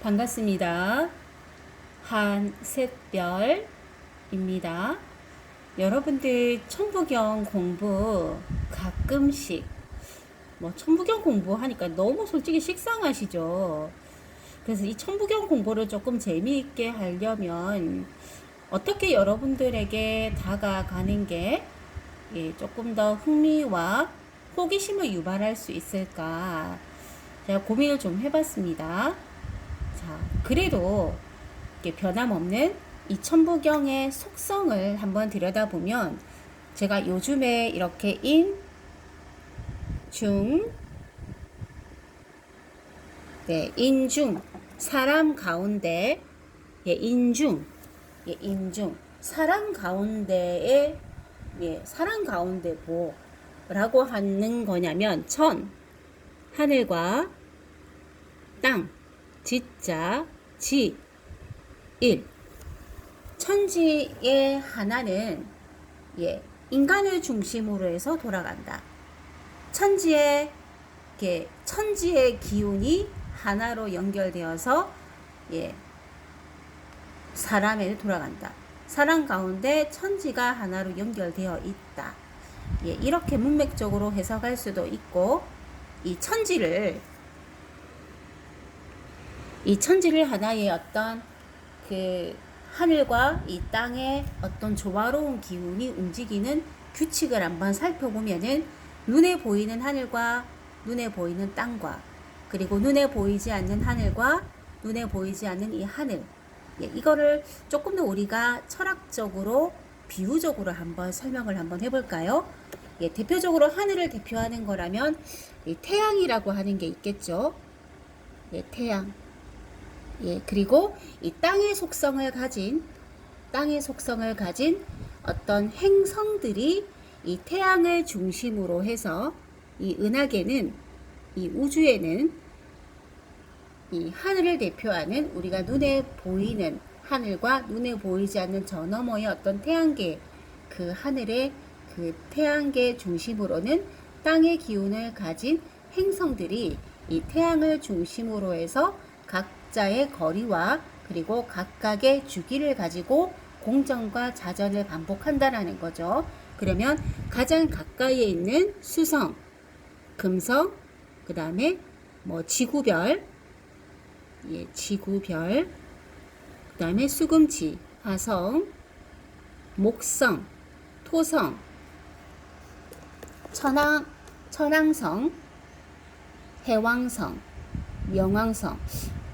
반갑습니다. 한셋별입니다. 여러분들 천부경 공부 가끔씩 천부경 공부하니까 너무 솔직히 식상하시죠? 그래서 이 천부경 공부를 조금 재미있게 하려면 어떻게 여러분들에게 다가가는 게 조금 더 흥미와 호기심을 유발할 수 있을까 제가 고민을 좀 해봤습니다. 자, 그래도 변함없는 이 천부경의 속성을 한번 들여다보면 제가 요즘에 이렇게 인, 중, 인중, 사람 가운데, 인중, 인중, 사람 가운데에, 사람 가운데 뭐라고 하는 거냐면 하늘과 땅, 지자, 지, 일. 천지의 하나는 인간을 중심으로 해서 돌아간다. 천지의 기운이 하나로 연결되어서 사람에 돌아간다. 사람 가운데 천지가 하나로 연결되어 있다. 이렇게 문맥적으로 해석할 수도 있고, 이 천지를 하나의 어떤 하늘과 이 땅의 어떤 조화로운 기운이 움직이는 규칙을 한번 살펴보면은 눈에 보이는 하늘과 눈에 보이는 땅과 그리고 눈에 보이지 않는 하늘과 눈에 보이지 않는 이 하늘, 이거를 조금 더 우리가 철학적으로 비유적으로 한번 설명을 한번 해볼까요? 대표적으로 하늘을 대표하는 거라면 이 태양이라고 하는 게 있겠죠. 태양. 그리고 이 땅의 속성을 가진 어떤 행성들이 이 태양을 중심으로 해서 이 은하계는, 이 우주에는 이 하늘을 대표하는 우리가 눈에 보이는 하늘과 눈에 보이지 않는 저 너머의 어떤 태양계, 그 하늘의 그 태양계 중심으로는 땅의 기운을 가진 행성들이 이 태양을 중심으로 해서 각자의 거리와 그리고 각각의 주기를 가지고 공전과 자전을 반복한다라는 거죠. 그러면 가장 가까이에 있는 수성, 금성, 그 다음에 지구별, 지구별, 그 다음에 수금지, 화성, 목성, 토성, 천왕성, 해왕성, 명왕성.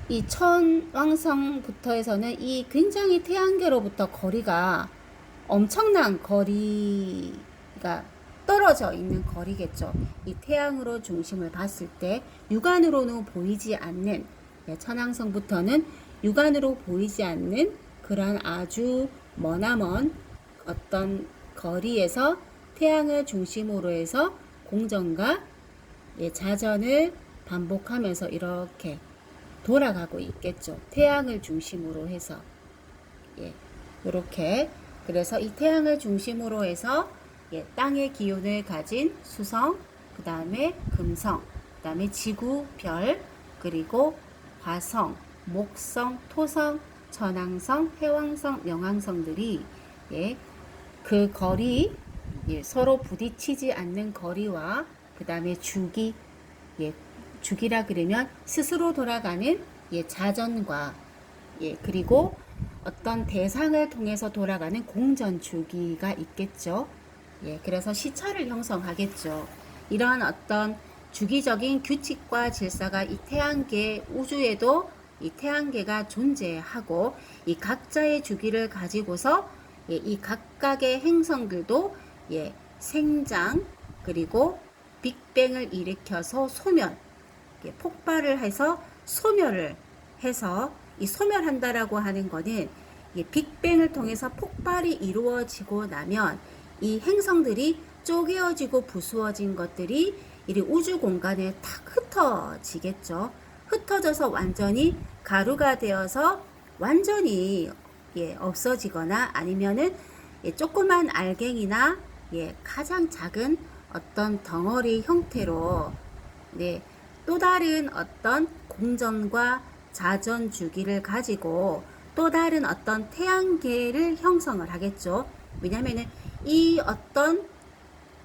이 천왕성부터 해서는 이 굉장히 태양계로부터 거리가 엄청난 거리가 떨어져 있는 거리겠죠. 이 태양으로 중심을 봤을 때 육안으로는 보이지 않는, 천왕성부터는 육안으로 보이지 않는 그런 아주 머나먼 어떤 거리에서 태양을 중심으로 해서 공전과 자전을 반복하면서 이렇게 돌아가고 있겠죠. 태양을 중심으로 해서 이렇게. 그래서 이 태양을 중심으로 해서 땅의 기운을 가진 수성, 그 다음에 금성, 그 다음에 지구별, 그리고 화성, 목성, 토성, 천왕성, 해왕성, 명왕성들이 그 거리, 서로 부딪히지 않는 거리와 그 다음에 주기, 주기라 그러면 스스로 돌아가는 자전과 그리고 어떤 대상을 통해서 돌아가는 공전 주기가 있겠죠. 그래서 시차를 형성하겠죠. 이러한 어떤 주기적인 규칙과 질서가 이 태양계 우주에도 이 태양계가 존재하고 이 각자의 주기를 가지고서 이 각각의 행성들도 생장 그리고 빅뱅을 일으켜서 폭발을 해서 소멸을 해서 이 소멸한다라고 하는 거는 빅뱅을 통해서 폭발이 이루어지고 나면 이 행성들이 쪼개어지고 부수어진 것들이 이 우주 공간에 탁 흩어지겠죠. 흩어져서 완전히 가루가 되어서 완전히 없어지거나 아니면은 조그만 알갱이나 가장 작은 어떤 덩어리 형태로 또 다른 어떤 공전과 자전 주기를 가지고 또 다른 어떤 태양계를 형성을 하겠죠. 왜냐면은 이 어떤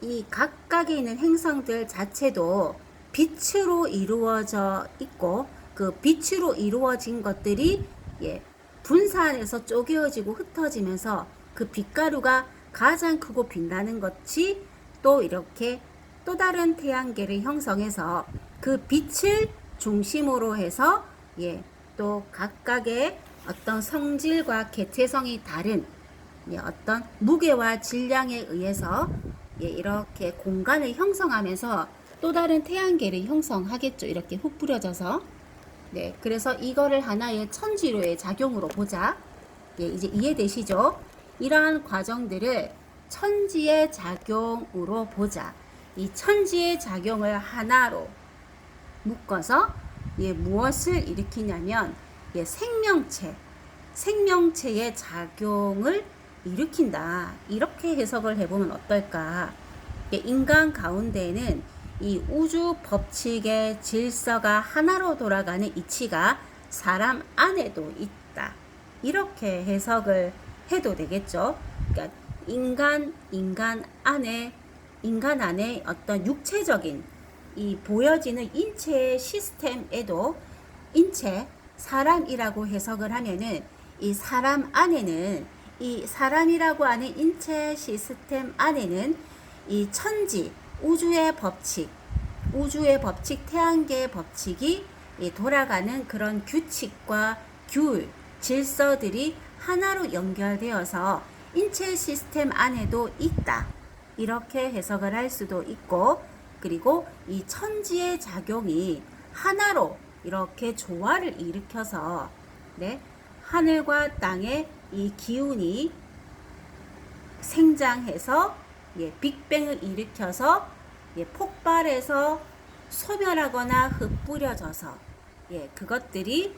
이 각각에 있는 행성들 자체도 빛으로 이루어져 있고 그 빛으로 이루어진 것들이 분산해서 쪼개어지고 흩어지면서 그 빛가루가 가장 크고 빛나는 것이 또 이렇게 또 다른 태양계를 형성해서 그 빛을 중심으로 해서 또 각각의 어떤 성질과 개체성이 다른 어떤 무게와 질량에 의해서 이렇게 공간을 형성하면서 또 다른 태양계를 형성하겠죠. 이렇게 훅 뿌려져서. 그래서 이거를 하나의 천지로의 작용으로 보자. 이제 이해되시죠? 이러한 과정들을 천지의 작용으로 보자. 이 천지의 작용을 하나로 묶어서 무엇을 일으키냐면 생명체의 작용을 일으킨다. 이렇게 해석을 해보면 어떨까? 인간 가운데에는 이 우주 법칙의 질서가 하나로 돌아가는 이치가 사람 안에도 있다. 이렇게 해석을 해도 되겠죠. 그러니까 인간 안에 어떤 육체적인 이 보여지는 인체 시스템에도 사람이라고 해석을 하면은 이 사람 안에는 이 사람이라고 하는 인체 시스템 안에는 이 천지, 우주의 법칙, 태양계의 법칙이 돌아가는 그런 규칙과 규율, 질서들이 하나로 연결되어서 인체 시스템 안에도 있다. 이렇게 해석을 할 수도 있고, 그리고 이 천지의 작용이 하나로 이렇게 조화를 일으켜서 하늘과 땅의 이 기운이 생장해서 빅뱅을 일으켜서 폭발해서 소멸하거나 흩뿌려져서 그것들이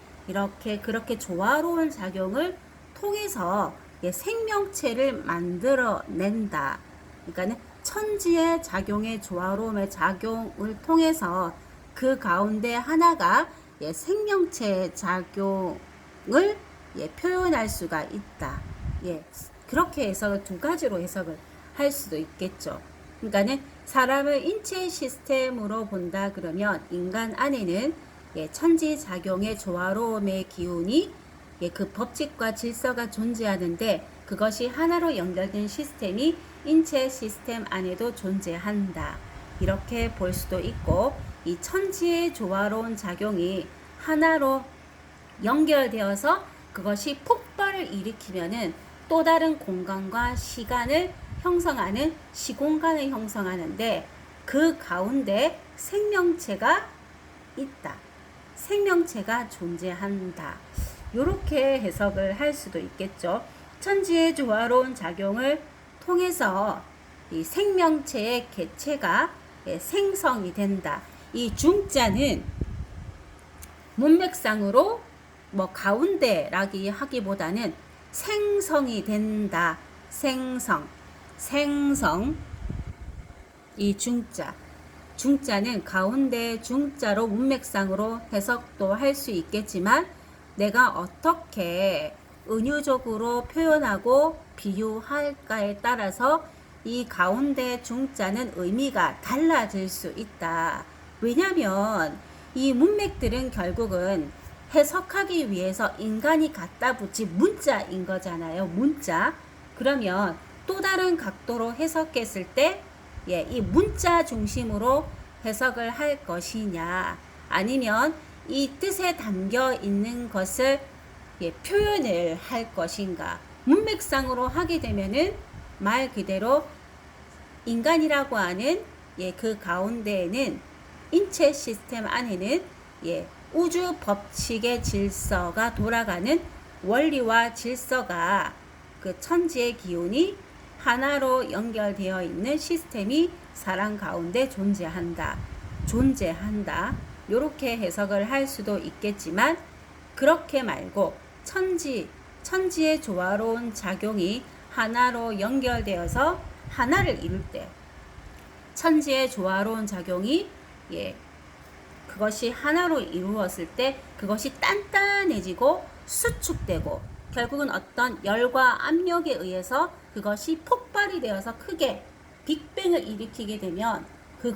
그렇게 조화로운 작용을 통해서 생명체를 만들어낸다. 그러니까는 천지의 작용의 조화로움의 작용을 통해서 그 가운데 하나가 생명체의 작용을 표현할 수가 있다. 그렇게 해석을 두 가지로 해석을 할 수도 있겠죠. 그러니까는 사람을 인체 시스템으로 본다 그러면 인간 안에는 천지 작용의 조화로움의 기운이 그 법칙과 질서가 존재하는데 그것이 하나로 연결된 시스템이 인체 시스템 안에도 존재한다. 이렇게 볼 수도 있고 이 천지의 조화로운 작용이 하나로 연결되어서 그것이 폭발을 일으키면은 또 다른 공간과 시간을 형성하는 시공간을 형성하는데 그 가운데 생명체가 있다. 생명체가 존재한다. 이렇게 해석을 할 수도 있겠죠. 천지의 조화로운 작용을 통해서 이 생명체의 개체가 생성이 된다. 이 중자는 문맥상으로 가운데라기 하기보다는 생성이 된다. 생성. 이 중자는 가운데 중자로 문맥상으로 해석도 할 수 있겠지만 내가 어떻게 은유적으로 표현하고 비유할까에 따라서 이 가운데 중자는 의미가 달라질 수 있다. 왜냐하면 이 문맥들은 결국은 해석하기 위해서 인간이 갖다 붙인 문자인 거잖아요. 문자. 그러면 또 다른 각도로 해석했을 때 이 문자 중심으로 해석을 할 것이냐 아니면 이 뜻에 담겨 있는 것을 표현을 할 것인가. 문맥상으로 하게 되면은 말 그대로 인간이라고 하는 그 가운데에는 인체 시스템 안에는 우주 법칙의 질서가 돌아가는 원리와 질서가 그 천지의 기운이 하나로 연결되어 있는 시스템이 사람 가운데 존재한다. 이렇게 해석을 할 수도 있겠지만 그렇게 말고 천지의 조화로운 작용이 하나로 연결되어서 하나를 이룰 때 천지의 조화로운 작용이 그것이 하나로 이루었을 때 그것이 단단해지고 수축되고 결국은 어떤 열과 압력에 의해서 그것이 폭발이 되어서 크게 빅뱅을 일으키게 되면 그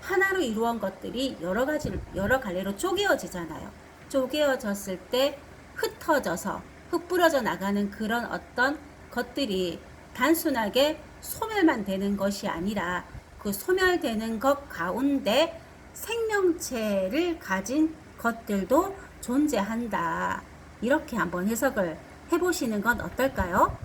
하나로 이루어진 것들이 여러 갈래로 쪼개어지잖아요. 쪼개어졌을 때 흩어져서 흩뿌려져 나가는 그런 어떤 것들이 단순하게 소멸만 되는 것이 아니라 그 소멸되는 것 가운데 생명체를 가진 것들도 존재한다. 이렇게 한번 해석을 해보시는 건 어떨까요?